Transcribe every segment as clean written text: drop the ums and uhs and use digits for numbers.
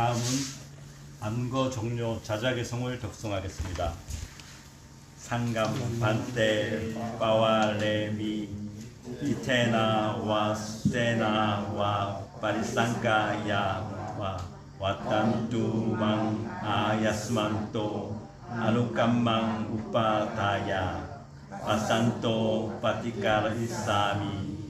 다음은 안거 종료 자자개성을 독송하겠습니다. 상감 반테 바와레미 이테나 세나 파리상카야 와탄투망 아야스만토 아누kam망 우파다야 아산토 파티카리사미.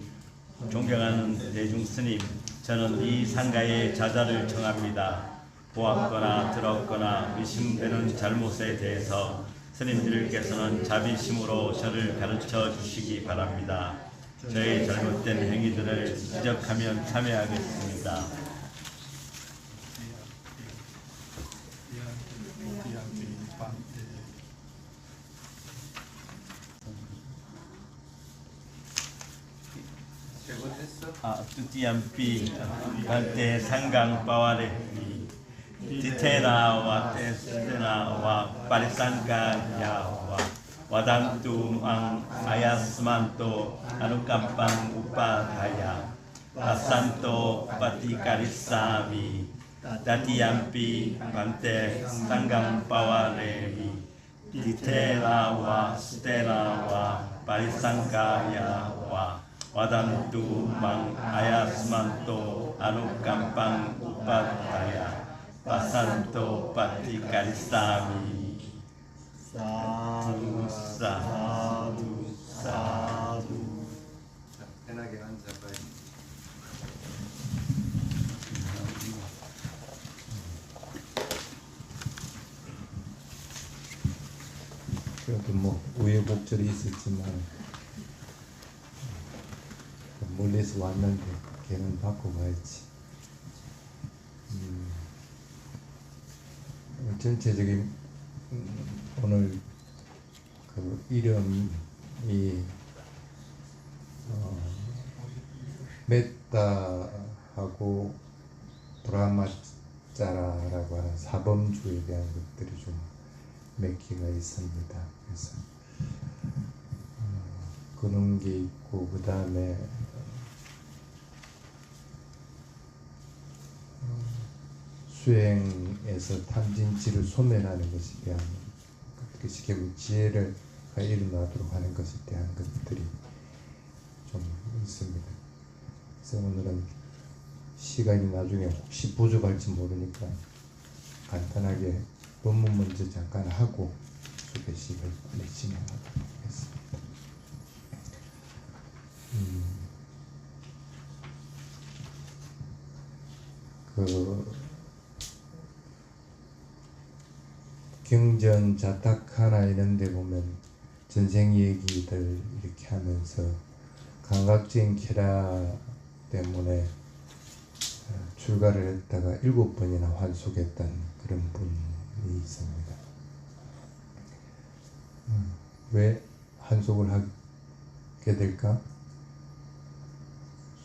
존경하는 대중 스님, 저는 이 상가의 자자를 청합니다. 보았거나 들었거나 의심되는 잘못에 대해서 스님들께서는 자비심으로 저를 가르쳐 주시기 바랍니다. 저의 잘못된 행위들을 지적하면 참여하겠습니다. Tutiampi Bante Sanggang Paware Titena Tesena Parisangka Wadantu ang Ayasmanto Anukampang Upadaya Asanto Patikarisami Tatiampi Bante Sanggang Paware Titena Stena Parisangka Wadantu mang ayasmanto anukampang upadaya pasanto patikarisami. 사두 사두 사두. 편하게 앉아봐요. 그래도 뭐 우여곡절이 있었지만 멀리서 왔는데 걔는 받고 가야지. 전체적인 오늘 그 이름이 메타하고 브라마짜라라고 하는 사범주에 대한 것들이 좀 몇 개가 있습니다. 그래서 그런 게 있고, 그 다음에 수행에서 탐진치를 소멸하는 것에 대한 그것이 결국 지혜를 일어나도록 하는 것에 대한 것들이 좀 있습니다. 그래서 오늘은 시간이 나중에 혹시 부족할지 모르니까 간단하게 본문 먼저 잠깐 하고 수배식을 빨리 진행하도록 하겠습니다. 경전 자탁하나 이런 데 보면 전생 얘기들 이렇게 하면서 감각적인 쾌락 때문에 출가를 했다가 7번이나 환속했던 그런 분이 있습니다. 왜 환속을 하게 될까?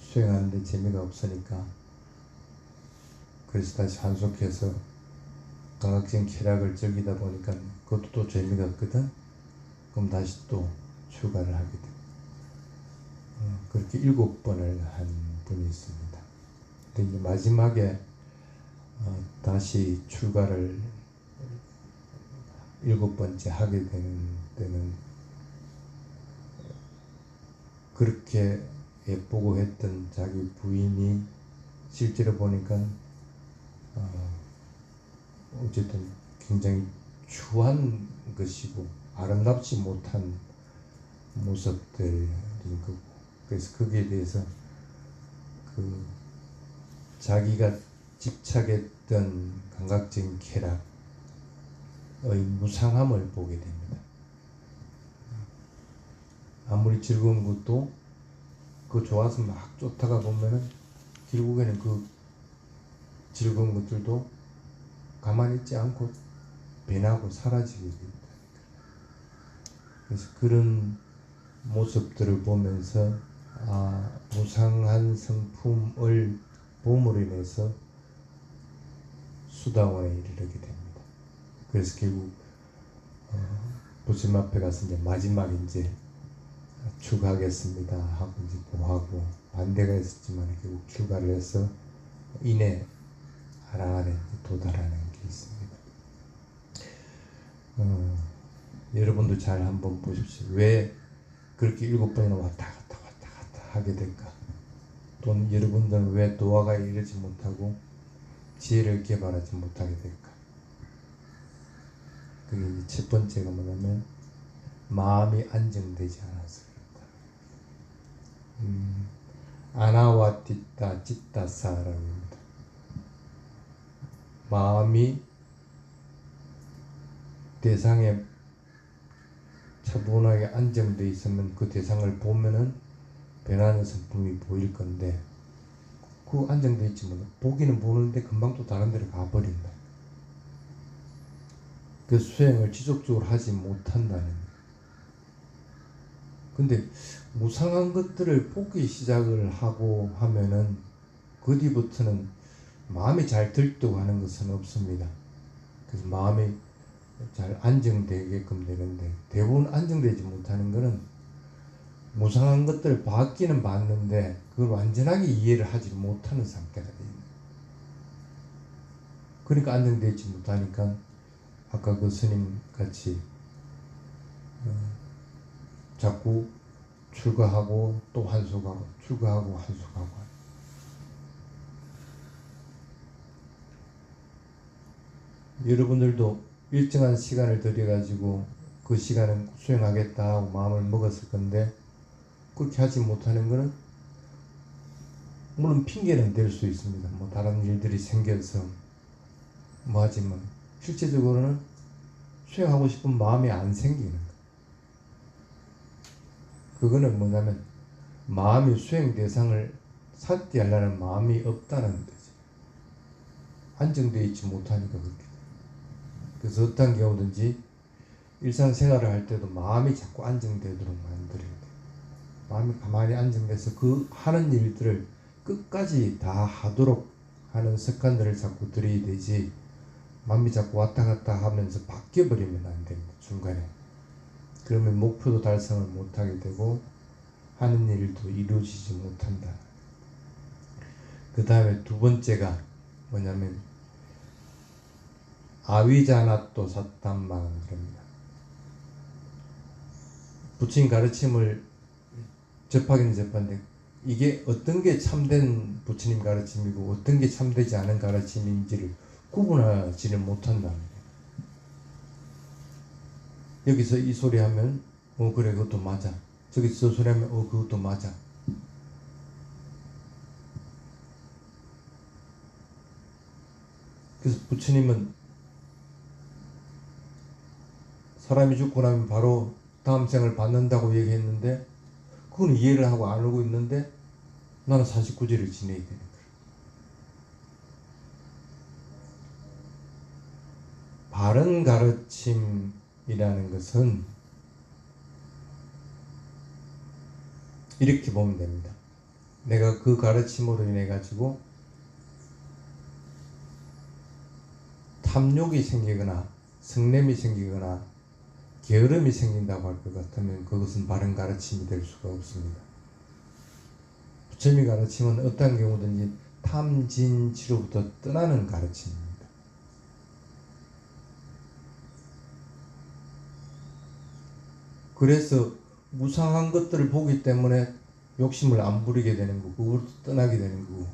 수행하는데 재미가 없으니까. 그래서 다시 환속해서 감각적인 쾌락을 즐기다 보니까 그것도 또 재미가 없거든. 그럼 다시 또 출가를 하게 돼. 그렇게 7번을 한 분이 있습니다. 근데 이제 마지막에 다시 출가를 7번째 하게 되는 때는 그렇게 예쁘고 했던 자기 부인이 실제로 보니까 어쨌든 굉장히 추한 것이고 아름답지 못한 모습들인 거고, 그래서 거기에 대해서 그 자기가 집착했던 감각적인 쾌락의 무상함을 보게 됩니다. 아무리 즐거운 것도 그 좋아서 막 쫓다가 보면은 결국에는 그 즐거운 것들도 가만히 있지 않고 변하고 사라지게 됩니다. 그래서 그런 모습들을 보면서 무상한 성품을 봄으로 인해서 수다원에 이르게 됩니다. 그래서 결국 부처님 앞에 가서 이제 마지막 이제 출가하겠습니다 하고 이제 보하고 반대가 있었지만 결국 출가를 해서 인해 하나님에 도달하는 게 있습니다. 여러분도 잘 한번 보십시오. 왜 그렇게 7번이나 왔다 갔다 하게 될까? 또는 여러분들은 왜 노아가 이르지 못하고 지혜를 개발하지 못하게 될까? 그게 첫 번째가 뭐냐면 마음이 안정되지 않아서 그렇다. 아나와티타 찌따사라고 합니다. 마음이 대상에 차분하게 안정되어 있으면 그 대상을 보면은 변하는 성품이 보일 건데 그 안정되어 있지 못해 보기는 보는데 금방 또 다른 데로 가버린다. 그 수행을 지속적으로 하지 못한다는. 근데 무상한 것들을 보기 시작을 하고 하면은 그 뒤부터는 마음이 잘 들뜨고 하는 것은 없습니다. 그래서 마음이 잘 안정되게끔 되는데 대부분 안정되지 못하는 것은 무상한 것들을 받기는 받는데 그걸 완전하게 이해를 하지 못하는 상태가 됩니다. 그러니까 안정되지 못하니까 아까 그 스님 같이 자꾸 출가하고 또 환속하고 출가하고 환속하고 여러분들도 일정한 시간을 들여가지고 그 시간은 수행하겠다 하고 마음을 먹었을 건데 그렇게 하지 못하는 것은 물론 핑계는 될 수 있습니다. 뭐 다른 일들이 생겨서 뭐 하지만 실제적으로는 수행하고 싶은 마음이 안 생기는 거예요. 그거는 뭐냐면 마음이 수행 대상을 삿대하려는 마음이 없다는 거죠. 안정되어 있지 못하니까 그렇게 돼요. 그래서 어떤 경우든지 일상생활을 할 때도 마음이 자꾸 안정되도록 만들어야 돼요. 마음이 가만히 안정돼서 그 하는 일들을 끝까지 다 하도록 하는 습관들을 자꾸 들여야 되지 마음이 자꾸 왔다 갔다 하면서 바뀌어버리면 안 됩니다. 중간에. 그러면 목표도 달성을 못하게 되고 하는 일도 이루어지지 못한다. 그 다음에 두 번째가 뭐냐면 아위자나또 사탐망입니다. 부처님 가르침을 접하기는 접한데 이게 어떤 게 참된 부처님 가르침이고 어떤 게 참되지 않은 가르침인지를 구분하지를 못한다는 거예요. 여기서 이 소리 하면 그래 그것도 맞아. 저기서 저 소리 하면 그것도 맞아. 그래서 부처님은 사람이 죽고 나면 바로 다음 생을 받는다고 얘기했는데 그건 이해를 하고 안 알고 있는데 나는 49제를 지내야 되는 거예요. 바른 가르침이라는 것은 이렇게 보면 됩니다. 내가 그 가르침으로 인해 가지고 탐욕이 생기거나 성냄이 생기거나 게으름이 생긴다고 할 것 같으면 그것은 바른 가르침이 될 수가 없습니다. 부처님의 가르침은 어떤 경우든지 탐진치로부터 떠나는 가르침입니다. 그래서 무상한 것들을 보기 때문에 욕심을 안 부리게 되는 거고 그것부터 떠나게 되는 거고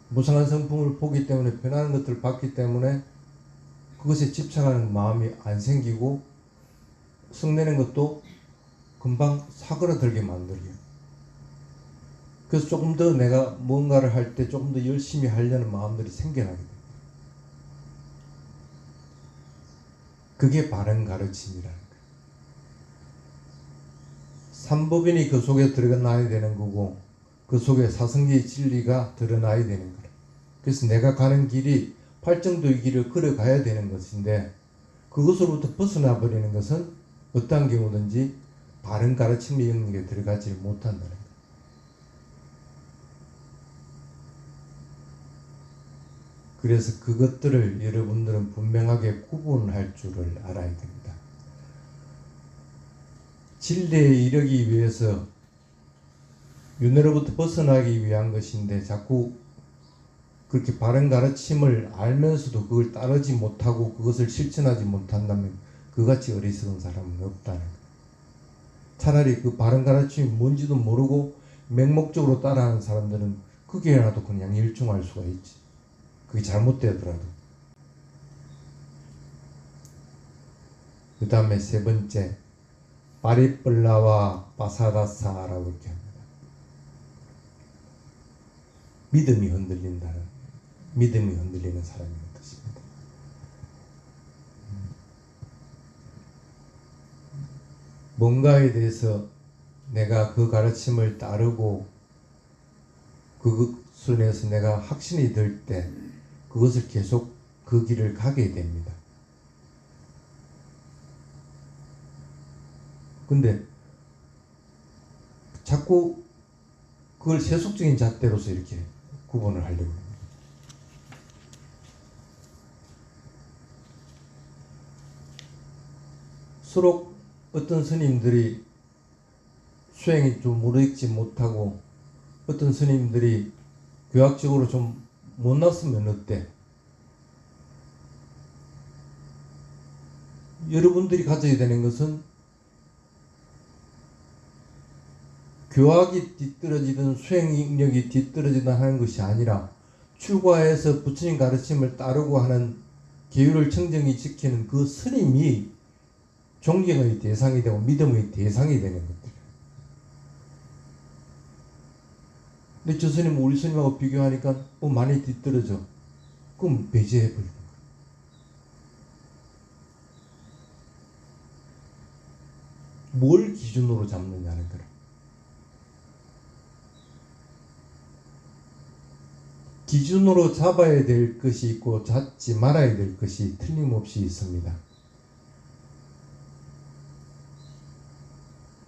무상한 성품을 보기 때문에 변하는 것들을 봤기 때문에 그것에 집착하는 마음이 안 생기고 성내는 것도 금방 사그라들게 만들어요. 그래서 조금 더 내가 뭔가를 할 때 조금 더 열심히 하려는 마음들이 생겨나게 돼요. 그게 바른 가르침이라는 거예요. 삼법인이 그 속에 들어가야 되는 거고 그 속에 사성계의 진리가 드러나야 되는 거예요. 그래서 내가 가는 길이 팔정도의 길을 걸어가야 되는 것인데 그것으로부터 벗어나 버리는 것은 어떤 경우든지 바른 가르침의 영역에 들어가지 못한다는 거예요. 그래서 그것들을 여러분들은 분명하게 구분할 줄을 알아야 됩니다. 진리에 이르기 위해서 윤회로부터 벗어나기 위한 것인데 자꾸 그렇게 바른 가르침을 알면서도 그걸 따르지 못하고 그것을 실천하지 못한다면 그같이 어리석은 사람은 없다는 거예요. 차라리 그 바른 가르침이 뭔지도 모르고 맹목적으로 따라하는 사람들은 그게라도 그냥 일중할 수가 있지. 그게 잘못되더라도. 그 다음에 세 번째, 바리뿔라와 바사다사라고 이렇게 합니다. 믿음이 흔들리는 사람이라는 뜻입니다. 뭔가에 대해서 내가 그 가르침을 따르고 그것을 인해서 내가 확신이 들 때 그것을 계속 그 길을 가게 됩니다. 근데 자꾸 그걸 세속적인 잣대로서 이렇게 구분을 하려고 합니다. 서로 어떤 스님들이 수행이 좀 무르익지 못하고 어떤 스님들이 교학적으로 좀 못났으면 어때? 여러분들이 가져야 되는 것은 교학이 뒤떨어지든 수행 능력이 뒤떨어지든 하는 것이 아니라 출가해서 부처님 가르침을 따르고 하는 계율을 청정히 지키는 그 스님이 존경의 대상이 되고 믿음의 대상이 되는 것들이에요. 근데 저 스님 우리 스님하고 비교하니까 많이 뒤떨어져. 그럼 배제해버리는 거예요. 뭘 기준으로 잡느냐는 거라. 기준으로 잡아야 될 것이 있고 잡지 말아야 될 것이 틀림없이 있습니다.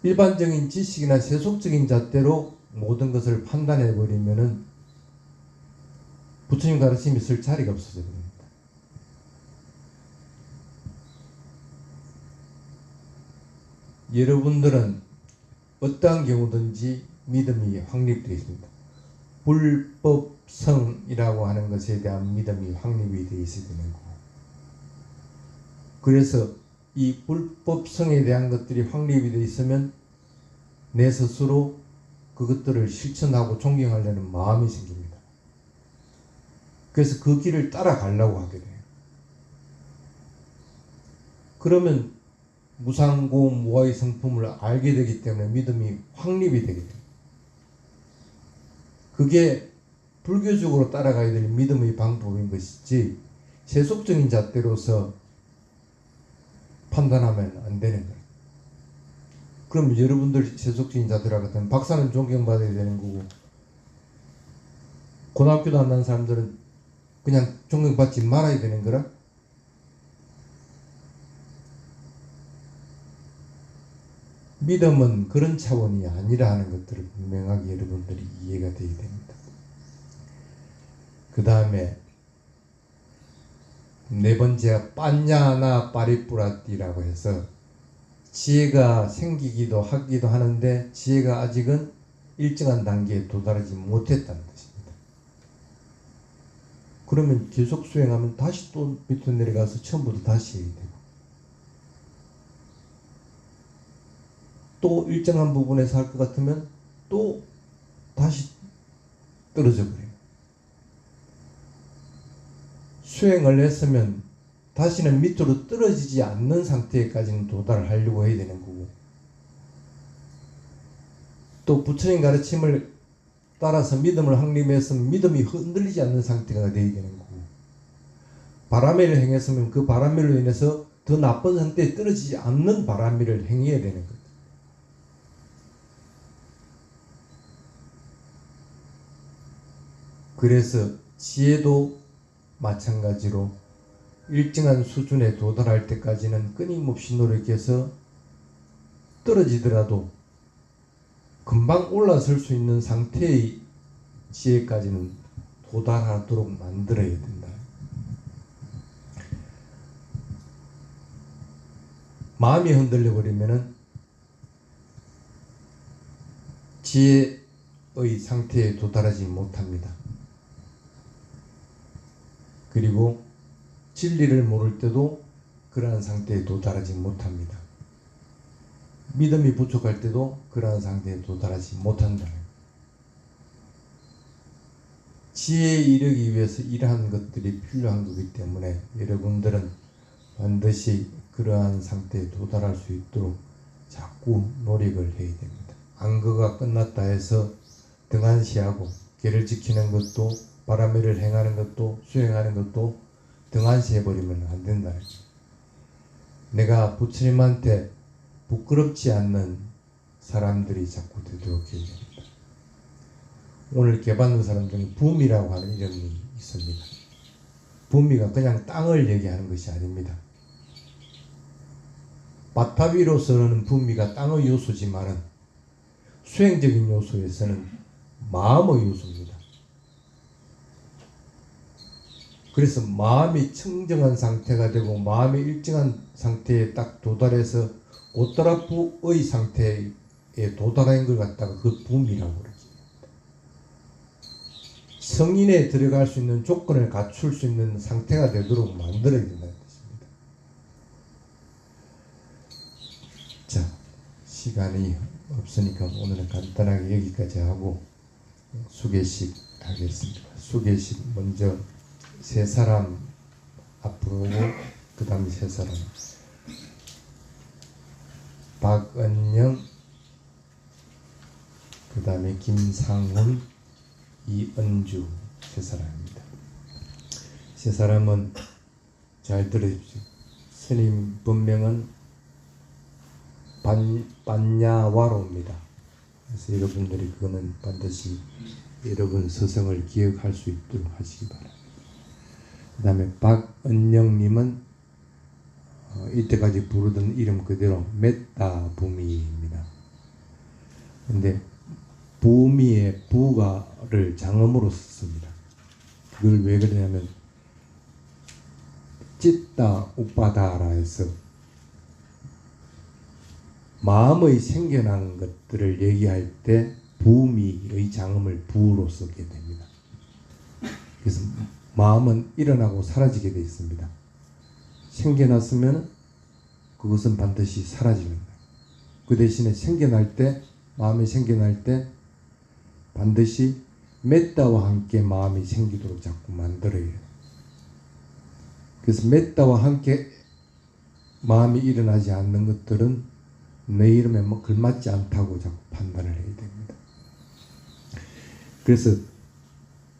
일반적인 지식이나 세속적인 잣대로 모든 것을 판단해 버리면은 부처님 가르침이 있을 자리가 없어져 버립니다. 여러분들은 어떠한 경우든지 믿음이 확립되어 있습니다. 불법성이라고 하는 것에 대한 믿음이 확립이 되어 있어야 되는 거고, 그래서 이 불법성에 대한 것들이 확립이 되어 있으면 내 스스로 그것들을 실천하고 존경하려는 마음이 생깁니다. 그래서 그 길을 따라가려고 하게 돼요. 그러면 무상고 무아의 성품을 알게 되기 때문에 믿음이 확립이 되게 됩니다. 그게 불교적으로 따라가야 될 믿음의 방법인 것이지 세속적인 잣대로서 판단하면 안 되는 거예요. 그럼 여러분들 세속적인 자들하고 같으면 박사는 존경받아야 되는 거고 고등학교도 안 나온 사람들은 그냥 존경받지 말아야 되는 거라? 믿음은 그런 차원이 아니라 하는 것들을 분명하게 여러분들이 이해가 되어야 됩니다. 그 다음에 네 번째, 빠냐나 빠리뿌라띠라고 해서 지혜가 생기기도 하기도 하는데 지혜가 아직은 일정한 단계에 도달하지 못했다는 뜻입니다. 그러면 계속 수행하면 다시 또 밑으로 내려가서 처음부터 다시 해야 되고 또 일정한 부분에서 할 것 같으면 또 다시 떨어져 버려요. 수행을 했으면 다시는 밑으로 떨어지지 않는 상태까지는 도달을 하려고 해야 되는 거고, 또 부처님 가르침을 따라서 믿음을 확립했으면 믿음이 흔들리지 않는 상태가 되어야 되는 거고, 바람일을 행했으면 그 바람일로 인해서 더 나쁜 상태에 떨어지지 않는 바람일을 행해야 되는 거죠. 그래서 지혜도 마찬가지로 일정한 수준에 도달할 때까지는 끊임없이 노력해서 떨어지더라도 금방 올라설 수 있는 상태의 지혜까지는 도달하도록 만들어야 된다. 마음이 흔들려 버리면은 지혜의 상태에 도달하지 못합니다. 그리고 진리를 모를 때도 그러한 상태에 도달하지 못합니다. 믿음이 부족할 때도 그러한 상태에 도달하지 못한다. 지혜에 이르기 위해서 이러한 것들이 필요한 거기 때문에 여러분들은 반드시 그러한 상태에 도달할 수 있도록 자꾸 노력을 해야 됩니다. 안거가 끝났다 해서 등한시하고 계를 지키는 것도 바람일을 행하는 것도 수행하는 것도 등한시해버리면 안 된다. 내가 부처님한테 부끄럽지 않는 사람들이 자꾸 되도록 해야 됩니다. 오늘 개받는 사람 중에 부미라고 하는 이름이 있습니다. 부미가 그냥 땅을 얘기하는 것이 아닙니다. 바타위로서는 부미가 땅의 요소지만은 수행적인 요소에서는 마음의 요소입니다. 그래서 마음이 청정한 상태가 되고 마음이 일정한 상태에 딱 도달해서 오따라푸의 상태에 도달한 걸 갖다가 그 부미라고 그러죠. 성인에 들어갈 수 있는 조건을 갖출 수 있는 상태가 되도록 만들어야 된다는 뜻입니다. 자, 시간이 없으니까 오늘은 간단하게 여기까지 하고 수계식 하겠습니다. 수계식 먼저 세 사람 앞으로 오고 그 다음에 세 사람. 박은영, 그 다음에 김상훈, 이은주 세 사람입니다. 세 사람은 잘 들으십시오. 스님 본명은 반야와로입니다. 그래서 여러분들이 그거는 반드시 여러분 서성을 기억할 수 있도록 하시기 바랍니다. 그 다음에 박은영님은 이때까지 부르던 이름 그대로 메타 부미입니다. 근데 부미의 부가를 장음으로 썼습니다. 그걸 왜 그러냐면 찌따 우빠다라 해서 마음의 생겨난 것들을 얘기할 때 부미의 장음을 부로 쓰게 됩니다. 그래서 마음은 일어나고 사라지게 되어 있습니다. 생겨났으면 그것은 반드시 사라지는 거예요. 그 대신에 생겨날 때, 마음이 생겨날 때 반드시 메타와 함께 마음이 생기도록 자꾸 만들어야 해요. 그래서 메타와 함께 마음이 일어나지 않는 것들은 내 이름에 뭐 걸맞지 않다고 자꾸 판단을 해야 됩니다. 그래서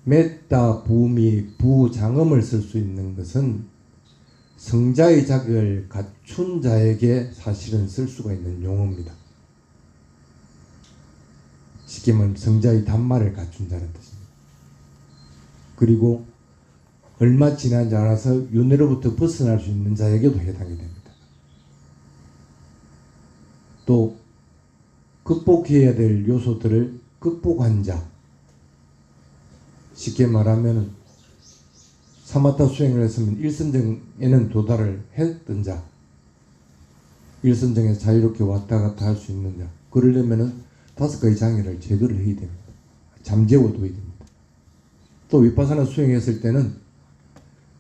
메타 부미 부장음을 쓸 수 있는 것은 성자의 자격을 갖춘 자에게 사실은 쓸 수가 있는 용어입니다. 쉽게 말하면 성자의 단말을 갖춘 자는 뜻입니다. 그리고 얼마 지나지 않아서 윤회로부터 벗어날 수 있는 자에게도 해당이 됩니다. 또 극복해야 될 요소들을 극복한 자, 쉽게 말하면 사마타 수행을 했으면 일선정에는 도달을 했던 자, 일선정에서 자유롭게 왔다 갔다 할 수 있는 자, 그러려면은 5가지 장애를 제거를 해야 됩니다. 잠재워둬야 됩니다. 또 위파사나 수행했을 때는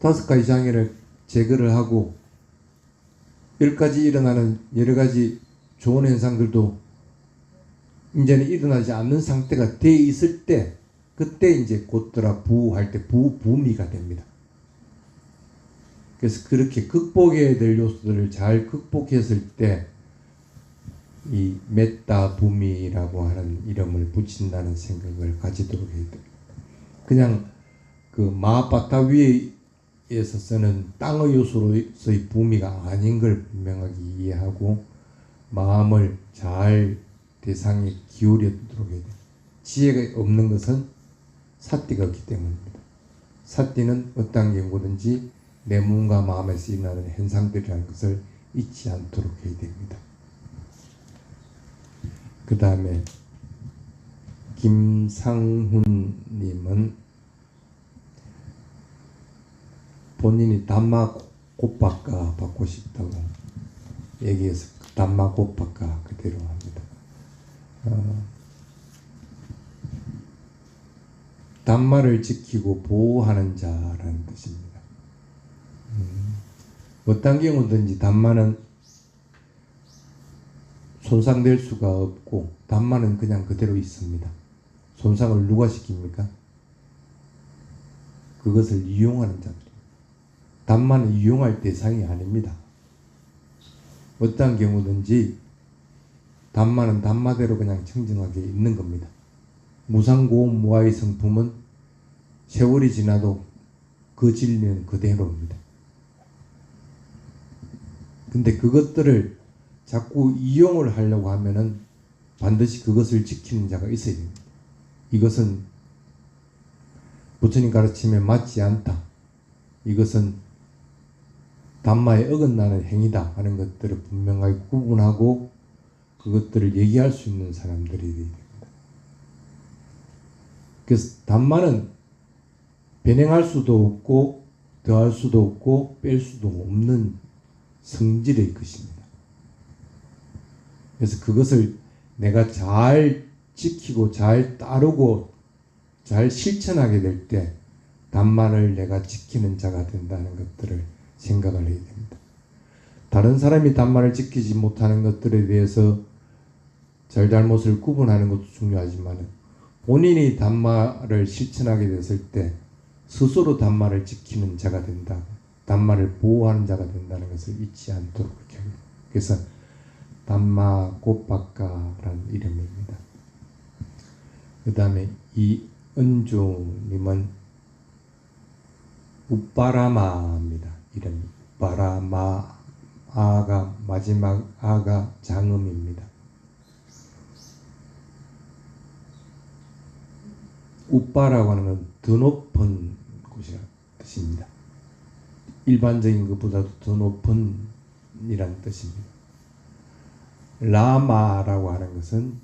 5가지 장애를 제거를 하고 10가지 일어나는 여러가지 좋은 현상들도 이제는 일어나지 않는 상태가 돼 있을 때 그때 이제 곧더라 부할 때 부미가 됩니다. 그래서 그렇게 극복해야 될 요소들을 잘 극복했을 때 이 메타 부미라고 하는 이름을 붙인다는 생각을 가지도록 해야 됩니다. 그냥 그 마하바타 위에서 쓰는 땅의 요소로서의 부미가 아닌 걸 분명하게 이해하고 마음을 잘 대상에 기울여도록 해야 돼요. 지혜가 없는 것은 사띠가 없기 때문입니다. 사띠는 어떤 경우든지 내 몸과 마음에서 일어나는 현상들이라는 것을 잊지 않도록 해야 됩니다. 그 다음에 김상훈님은 본인이 담마 곱박가 받고 싶다고 얘기해서 담마 곱박가 그대로 합니다. 담마를 지키고 보호하는 자라는 뜻입니다. 어떤 경우든지 단마는 손상될 수가 없고 단마는 그냥 그대로 있습니다. 손상을 누가 시킵니까? 그것을 이용하는 자들입니다. 단마는 이용할 대상이 아닙니다. 어떤 경우든지 단마는 단마대로 그냥 청정하게 있는 겁니다. 무상고온 무아의 성품은 세월이 지나도 그 진리는 그대로입니다. 근데 그것들을 자꾸 이용을 하려고 하면은 반드시 그것을 지키는 자가 있어야 됩니다. 이것은 부처님 가르침에 맞지 않다. 이것은 단마에 어긋나는 행위다 하는 것들을 분명하게 구분하고 그것들을 얘기할 수 있는 사람들이 되어야 됩니다. 그래서 단마는 변행할 수도 없고 더할 수도 없고 뺄 수도 없는 성질의 것입니다. 그래서 그것을 내가 잘 지키고 잘 따르고 잘 실천하게 될 때 단마를 내가 지키는 자가 된다는 것들을 생각을 해야 됩니다. 다른 사람이 단마를 지키지 못하는 것들에 대해서 잘잘못을 구분하는 것도 중요하지만 본인이 단마를 실천하게 됐을 때 스스로 단마를 지키는 자가 된다. 단마를 보호하는 자가 된다는 것을 잊지 않도록 그렇게 합니다. 그래서 단마 곧박가라는 이름입니다. 그 다음에 이은주님은 우빠라마입니다. 이름이 우빠라마. 아가 마지막 아가 장음입니다. 우빠라고 하는 건 더 높은 곳이라는 뜻입니다. 일반적인 것보다도 더 높은 이라는 뜻입니다. 라마라고 하는 것은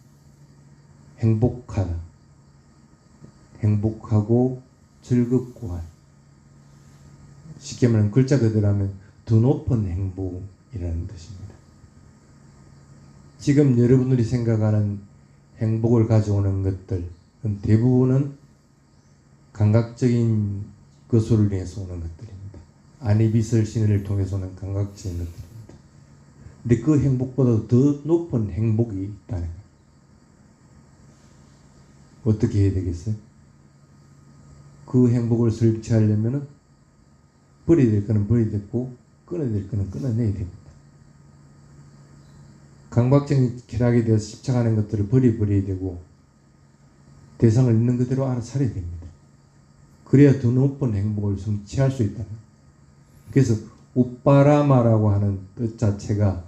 행복하다. 행복하고 즐겁고 한. 쉽게 말하면 글자 그대로 하면 더 높은 행복이라는 뜻입니다. 지금 여러분들이 생각하는 행복을 가져오는 것들 대부분은 감각적인 것으로 인해서 오는 것들입니다. 안이비설 신을 통해서 오는 감각적인 것들입니다. 근데 그 행복보다 더 높은 행복이 있다는 거예요. 어떻게 해야 되겠어요? 그 행복을 설치하려면 버려야 될 거는 버려야 되고 끊어야 될 거는 끊어내야 됩니다. 강박적인 쾌락에 대해서 집착하는 것들을 버려야 되고 대상을 있는 그대로 알아차려야 됩니다. 그래야 더 높은 행복을 성취할 수 있다. 그래서 우빠라마라고 하는 뜻 자체가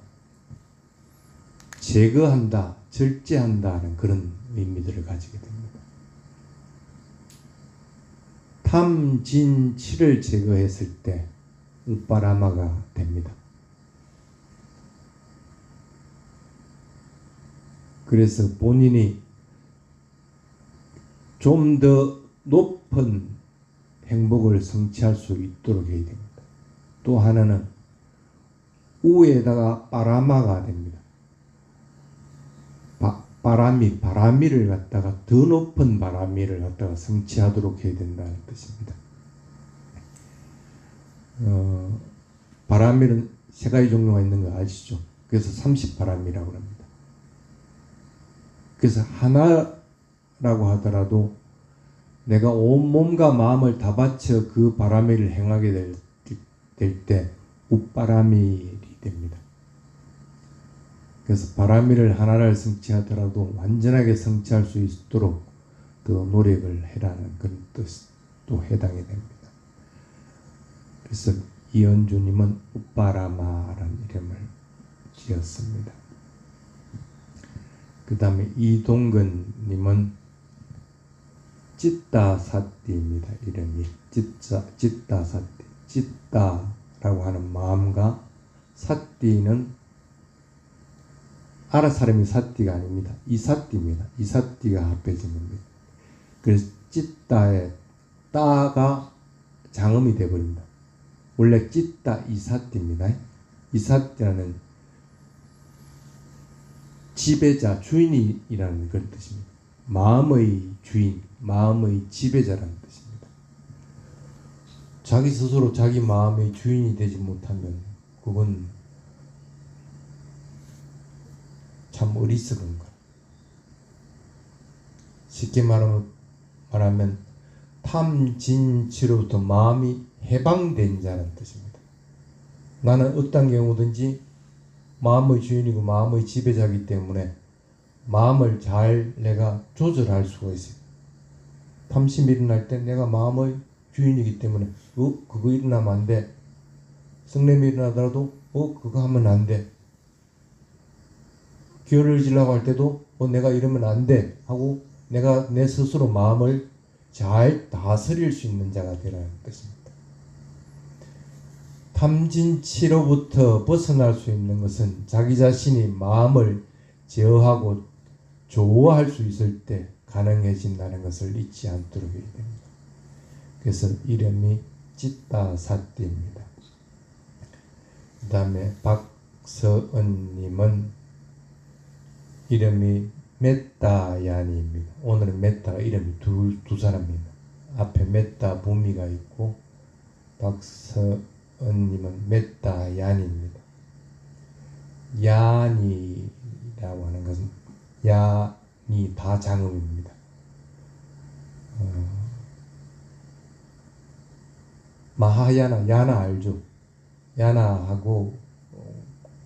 제거한다, 절제한다는 그런 의미들을 가지게 됩니다. 탐, 진, 치를 제거했을 때 우빠라마가 됩니다. 그래서 본인이 좀 더 높은 행복을 성취할 수 있도록 해야 됩니다. 또 하나는 우에다가 빠라마가 됩니다. 바라미를 갖다가 더 높은 바라미를 갖다가 성취하도록 해야 된다는 뜻입니다. 바라미는 세 가지 종류가 있는 거 아시죠? 그래서 30바람이라고 합니다. 그래서 하나라고 하더라도 내가 온 몸과 마음을 다 바쳐 그 바라미를 행하게 될 때 우바라밀이 됩니다. 그래서 바라미를 하나를 성취하더라도 완전하게 성취할 수 있도록 더 노력을 해라는 그런 뜻도 해당이 됩니다. 그래서 이은주님은 우빠라마라는 이름을 지었습니다. 그 다음에 이동근님은 찌따사띠입니다. 이름이 찌따사띠. 찌따라고 하는 마음과 사띠는 아라 사람이 사띠가 아닙니다. 이사띠입니다. 이사띠가 합해진 겁니다. 그래서 찌따의 따가 장음이 되어버립니다. 원래 찌따 이사띠입니다. 이사띠라는 지배자, 주인이라는 그런 뜻입니다. 마음의 주인, 마음의 지배자라는 뜻입니다. 자기 스스로 자기 마음의 주인이 되지 못하면 그건 참 어리석은 거. 쉽게 말하면 탐진치로부터 마음이 해방된 자라는 뜻입니다. 나는 어떤 경우든지 마음의 주인이고 마음의 지배자이기 때문에 마음을 잘 내가 조절할 수가 있어요. 탐심이 일어날 때 내가 마음의 주인이기 때문에 그거 일어나면 안 돼. 성냄이 일어나더라도 그거 하면 안 돼. 기어를 지려고 할 때도 내가 이러면 안 돼 하고 내가 내 스스로 마음을 잘 다스릴 수 있는 자가 되라는 뜻입니다. 탐진치로부터 벗어날 수 있는 것은 자기 자신이 마음을 제어하고 조어할 수 있을 때 가능해진다는 것을 잊지 않도록 해야 됩니다. 그래서 이름이 찌따사띠입니다. 그 다음에 박서은님은 이름이 메따야니입니다. 오늘은 메따가 이름이 두 사람입니다. 앞에 메따 부미가 있고 박서은님은 메따야니입니다. 야니라고 하는 것은 야니 다 장음입니다. 마하야나 야나 알죠? 야나하고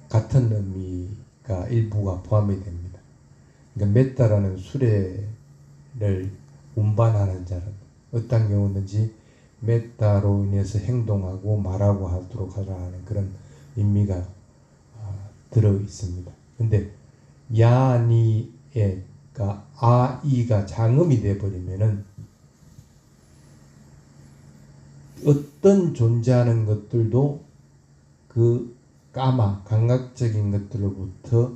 같은 의미가 일부가 포함이 됩니다. 그러니까 메따라는 수레를 운반하는 자는 어떤 경우든지 메따로 인해서 행동하고 말하고 하도록 하라는 그런 의미가 들어 있습니다. 근데 야니가 아이가 장음이 돼 버리면은 어떤 존재하는 것들도 그 감각적인 것들로부터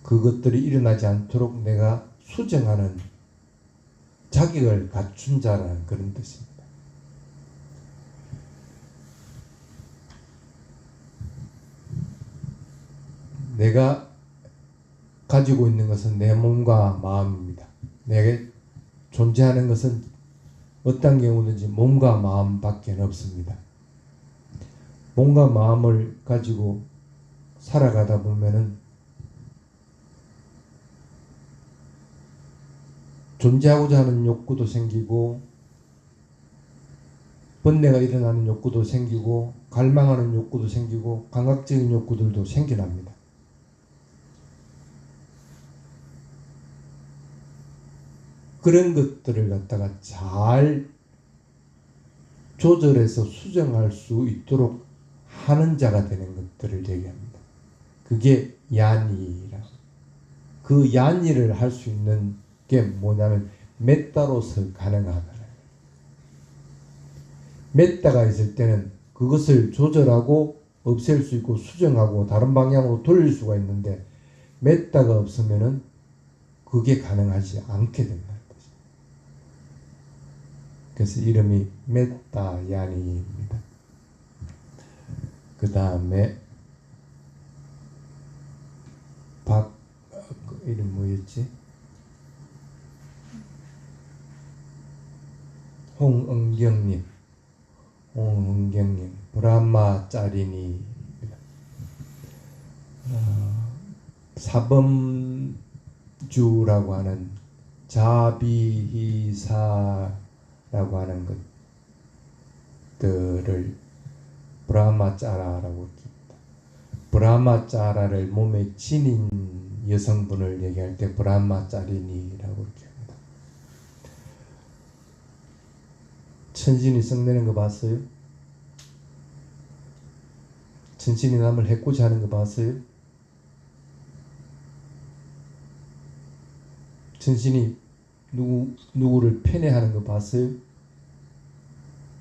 그것들이 일어나지 않도록 내가 수정하는 자격을 갖춘 자라는 그런 뜻입니다. 내가 가지고 있는 것은 내 몸과 마음입니다. 내게 존재하는 것은 어떤 경우든지 몸과 마음밖에 없습니다. 몸과 마음을 가지고 살아가다 보면은 존재하고자 하는 욕구도 생기고 번뇌가 일어나는 욕구도 생기고 갈망하는 욕구도 생기고 감각적인 욕구들도 생겨납니다. 그런 것들을 갖다가 잘 조절해서 수정할 수 있도록 하는 자가 되는 것들을 얘기합니다. 그게 야니라. 그 야니를 할 수 있는 게 뭐냐면 메따로서 가능하다. 메따가 있을 때는 그것을 조절하고 없앨 수 있고 수정하고 다른 방향으로 돌릴 수가 있는데 메따가 없으면은 그게 가능하지 않게 된다는 거죠. 그래서 이름이 메따야니입니다. 그 다음에 이름 뭐였지? 홍은경님 브라마짜리니입니다. 사범주라고 하는 자비히사라고 하는 것들을 브라마짜라라고 합니다. 브라마짜라를 몸에 지닌 여성분을 얘기할 때 브라마짜리니라고 이렇게 합니다. 천신이 썩내는 거 봤어요? 천신이 남을 해코지 하는 거 봤어요? 천신이 누구를 편애하는 거 봤어요?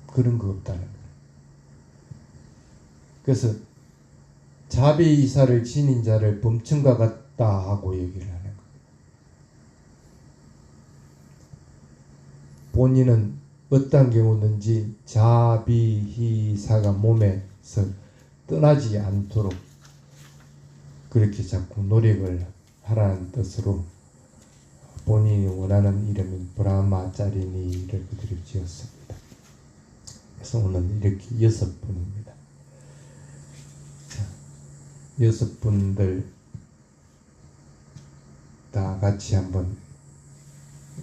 그런 거 없다는 거예요. 그래서 자비이사를 지닌 자를 범천과 같다 하고 얘기를 하는 거예요. 본인은 어떤 경우든지 자비희사가 몸에서 떠나지 않도록 그렇게 자꾸 노력을 하라는 뜻으로 본인이 원하는 이름인 브라마짜리니를 그들이 지었습니다. 그래서 오늘 이렇게 6분입니다. 6분들 다 같이 한번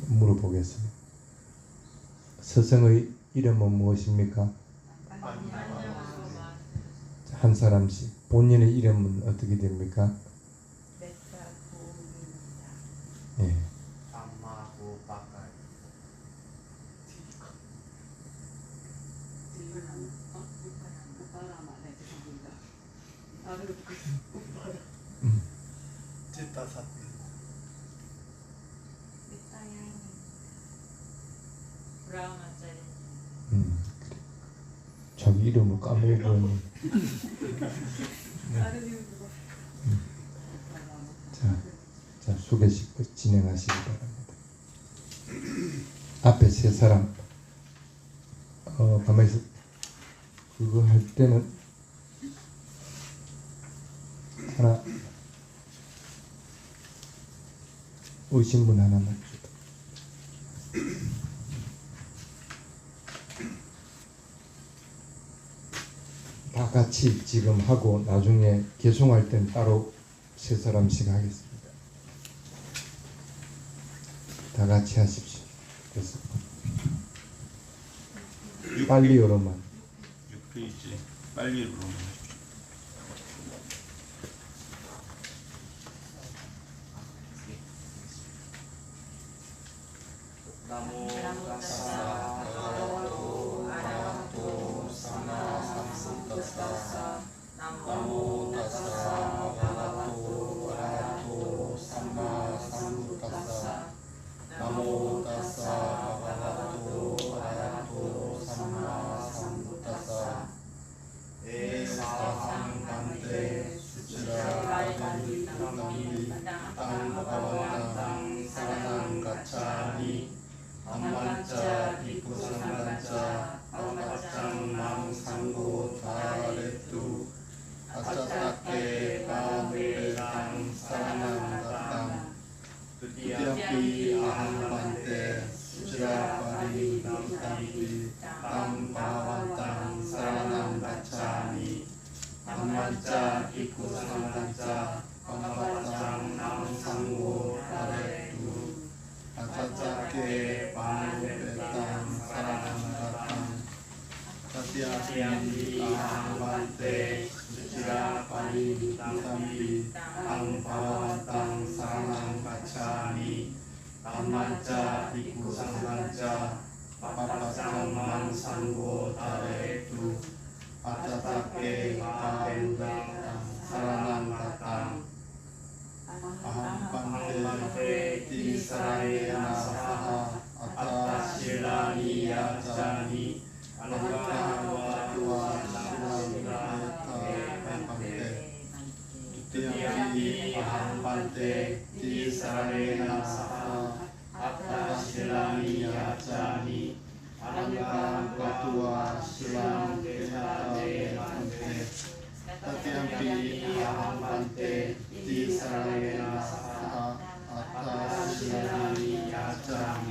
물어보겠습니다. 스승의 이름은 무엇입니까? 한 사람씩. 본인의 이름은 어떻게 됩니까? 예. 자기 이름을 까먹어버렸네. 자, 소개식 진행하시기 바랍니다. 앞에 세 사람 가만히 있어. 그거 할 때는 하나 오신 분 하나만 주다. 다 같이 지금 하고 나중에 개송할 땐 따로 세 사람씩 하겠습니다. 다 같이 하십시오. 그래서 빨리어로만 6페이지 빨리로만. 나모 타사 바가와토 아라하토 사마 삼부타사 나모 타사 바가와토 아라하토 사마 삼부타사 나모 타사 바가와토 아라하토 사마 삼부타사 에사상 반테 수치라가리 남미 땅 바가와땅 사랑 가차니 암만자 비쿠상간자 암만짱 망상고 다레뚜 아짜따케 바누레땅 사랑한다땅 드디아피 아함반테 수지라파리 남땅비 땅바완땅 사랑한다차니 암만자 비쿠상간자 암만짱 망상고 다레뚜 아차차케 바누레땅 사랑한다땅 사티아티안디 아함반테 수지라파리 남땅비 땅바완땅 사랑한다차니 암만자 비쿠상간자 파파짱 망상고 다레뚜 아차차케 바누레땅 사랑한다땅 아함반테 티사라에나사하 아타실라니야자니 아나카와투와 실라니야타반테 두티아피 아함반테 티사라에나사하 아타실라니야자니 아나카와투와 실라니야타반테 타티암피 아함반테 티사라에나사하 아타실라니야자니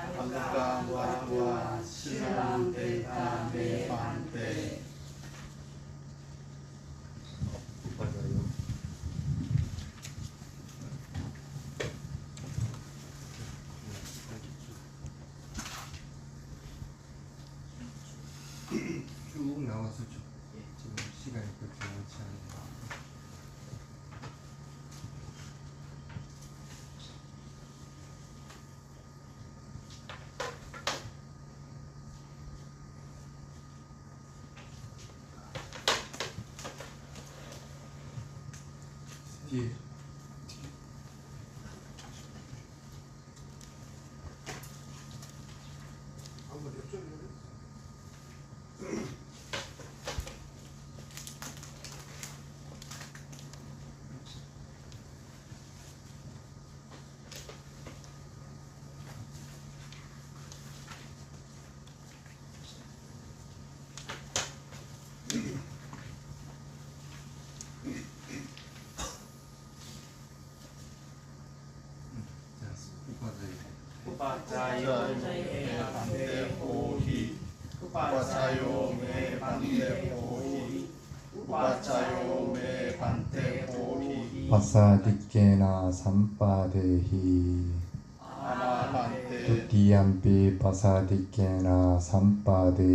아나카와투와 실라니야타반테. 쭉 나와서 좀 지금 시간이 그렇게 많지 않아요. 뒤에 우파차요 메 반대 호히 우파차요 메 반대 호히 우파차요 메 반테 보히 pasadikena sampadehi 아마 반테 tutiyampi pasadikena sampadehi